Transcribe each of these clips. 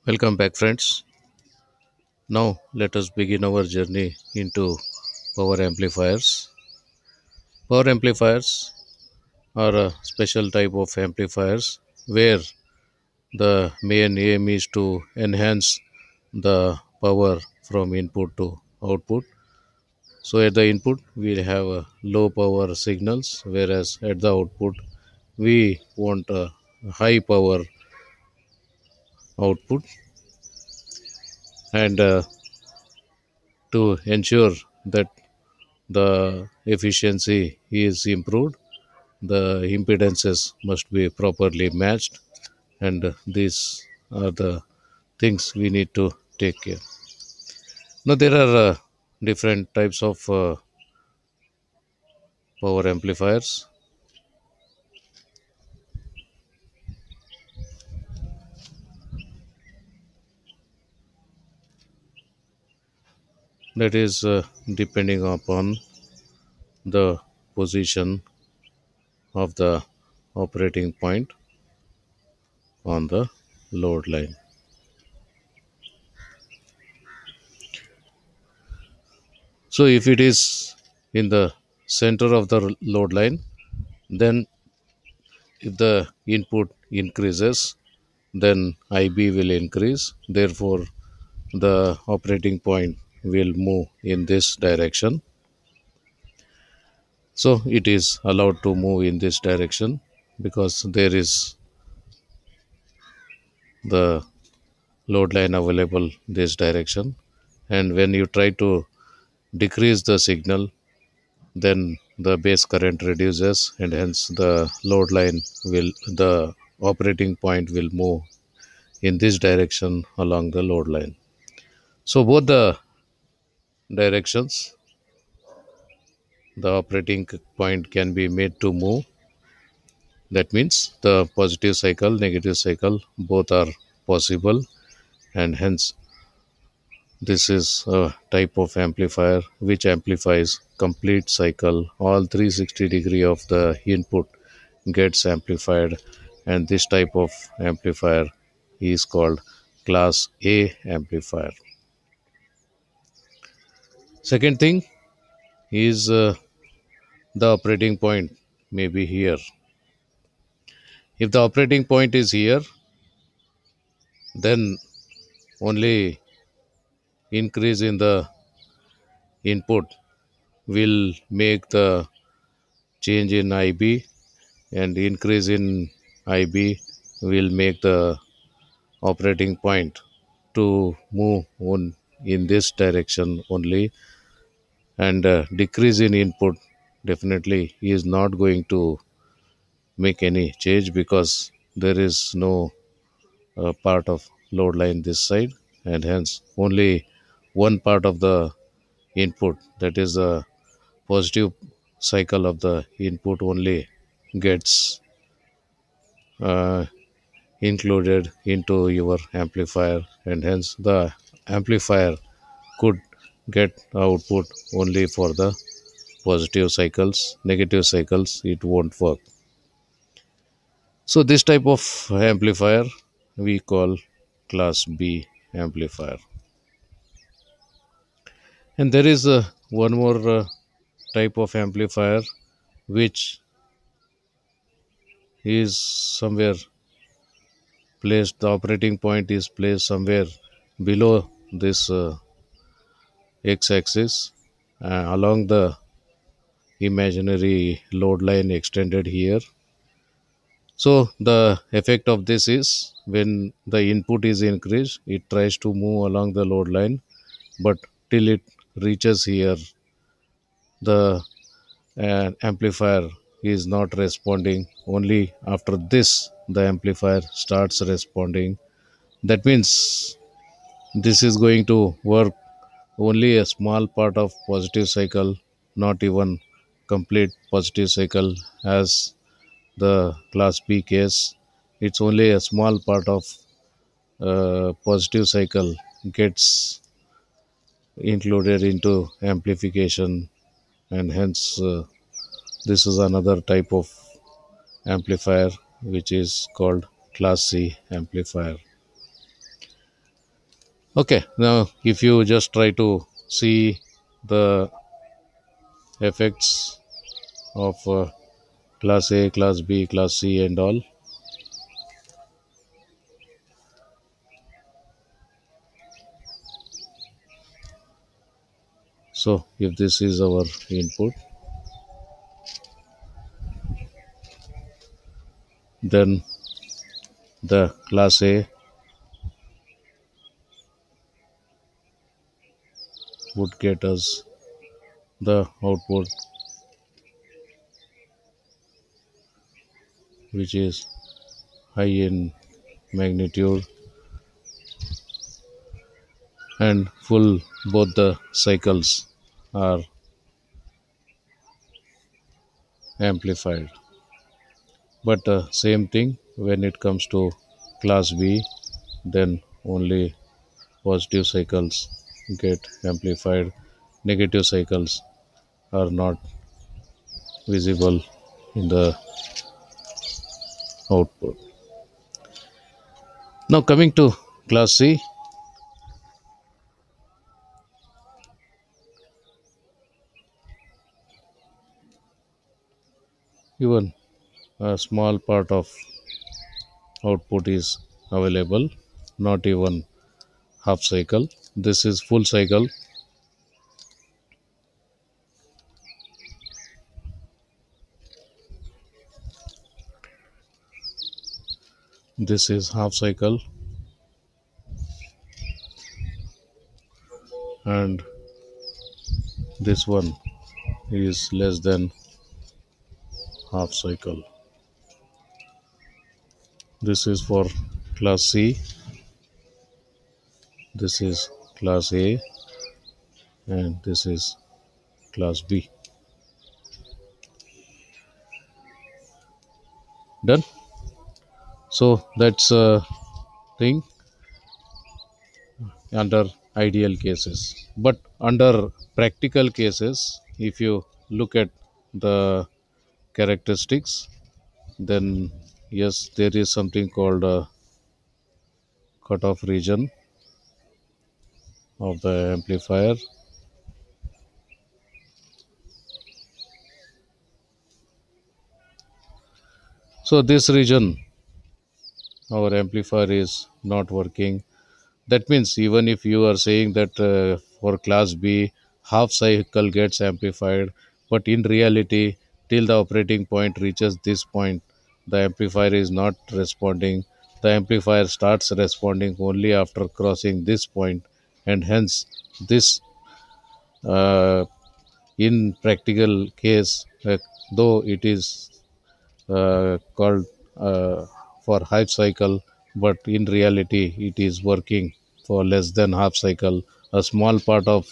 Welcome back, friends. Now, let us begin our journey into power amplifiers. Power amplifiers are a special type of amplifiers where the main aim is to enhance the power from input to output. So, at the input, we have low power signals, whereas at the output, we want a high power output. And to ensure that the efficiency is improved, the impedances must be properly matched, and these are the things we need to take care. Now, there are different types of power amplifiers. That is depending upon the position of the operating point on the load line. So, if it is in the center of the load line, then if the input increases, then IB will increase. Therefore, the operating point will move in this direction. So, it is allowed to move in this direction because there is the load line available this direction. And when you try to decrease the signal, then the base current reduces, and hence the operating point will move in this direction along the load line. So, both the directions, the operating point can be made to move. That means the positive cycle, negative cycle, both are possible, and hence this is a type of amplifier which amplifies complete cycle. All 360 degree of the input gets amplified, and this type of amplifier is called class A amplifier. Second thing is the operating point may be here. If the operating point is here, then only increase in the input will make the change in IB, and increase in IB will make the operating point to move on in this direction only, and decrease in input definitely is not going to make any change because there is no part of load line this side, and hence only one part of the input, that is the positive cycle of the input, only gets uh, included into your amplifier, and hence the amplifier could get output only for the positive cycles. Negative cycles it won't work. So this type of amplifier we call class B amplifier. And there is one more type of amplifier which is somewhere placed, the operating point is placed somewhere below this x axis, along the imaginary load line extended here. So the effect of this is when the input is increased, it tries to move along the load line, but till it reaches here, the amplifier is not responding. Only after this, the amplifier starts responding. That means this is going to work only a small part of positive cycle, not even complete positive cycle as the class B case. It's only a small part of positive cycle gets included into amplification, and hence this is another type of amplifier which is called class C amplifier. Okay, now if you just try to see the effects of class A, class B, class C, and all. So if this is our input, then the class A would get us the output, which is high in magnitude and full. Both the cycles are amplified. But same thing when it comes to class B, then only positive cycles get amplified. Negative cycles are not visible in the output. Now coming to class C, even a small part of output is available, not even half cycle. This is full cycle. This is half cycle, and this one is less than half cycle. This is for class C, this is class A, and this is class B. Done. So that's a thing under ideal cases. But under practical cases, if you look at the characteristics, then yes, there is something called a cutoff region of the amplifier. So this region, our amplifier is not working. That means even if you are saying that for class B, half cycle gets amplified, but in reality, till the operating point reaches this point, the amplifier is not responding. The amplifier starts responding only after crossing this point, and hence this uh, in practical case, though it is called for half cycle, but in reality it is working for less than half cycle. A small part of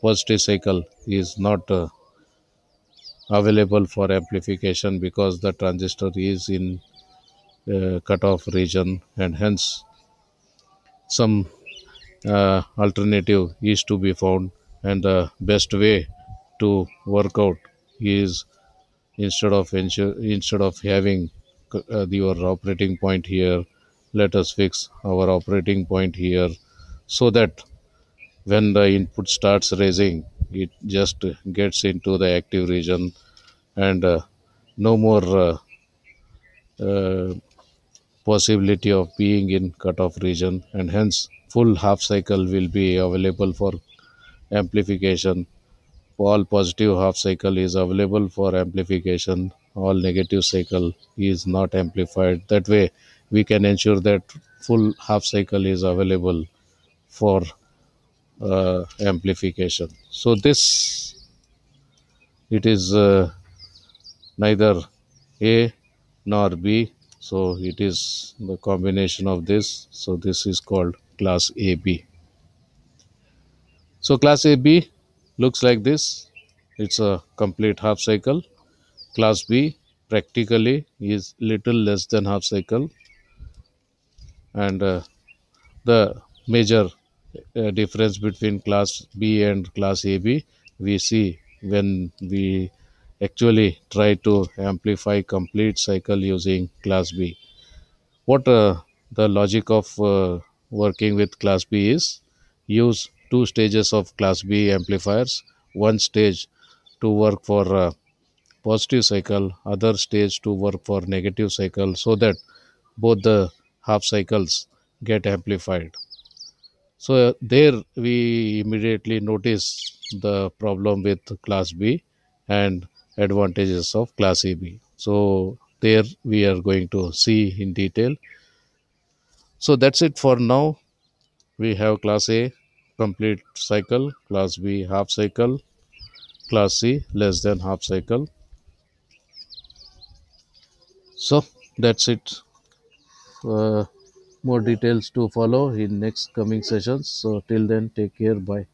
positive cycle is not available for amplification because the transistor is in cutoff region, and hence some alternative is to be found. And the best way to work out is instead of having your operating point here, let us fix our operating point here, so that when the input starts raising, it just gets into the active region, and no more uh, possibility of being in cutoff region, and hence full half cycle will be available for amplification. All positive half cycle is available for amplification, all negative cycle is not amplified. That way we can ensure that full half cycle is available for amplification. So this, it is neither A nor B, so it is the combination of this. So this is called class AB. So class AB looks like this. It's a complete half cycle. Class B practically is little less than half cycle, and the major difference between class B and class AB we see when we actually try to amplify complete cycle using class B. What the logic of working with class B is use two stages of class B amplifiers, one stage to work for positive cycle, other stage to work for negative cycle, so that both the half cycles get amplified. So there we immediately notice the problem with class B and advantages of class AB. So there we are going to see in detail. So that's it for now. We have class A complete cycle, class B half cycle, class C less than half cycle. So that's it. More details to follow in next coming sessions. So till then, take care. Bye.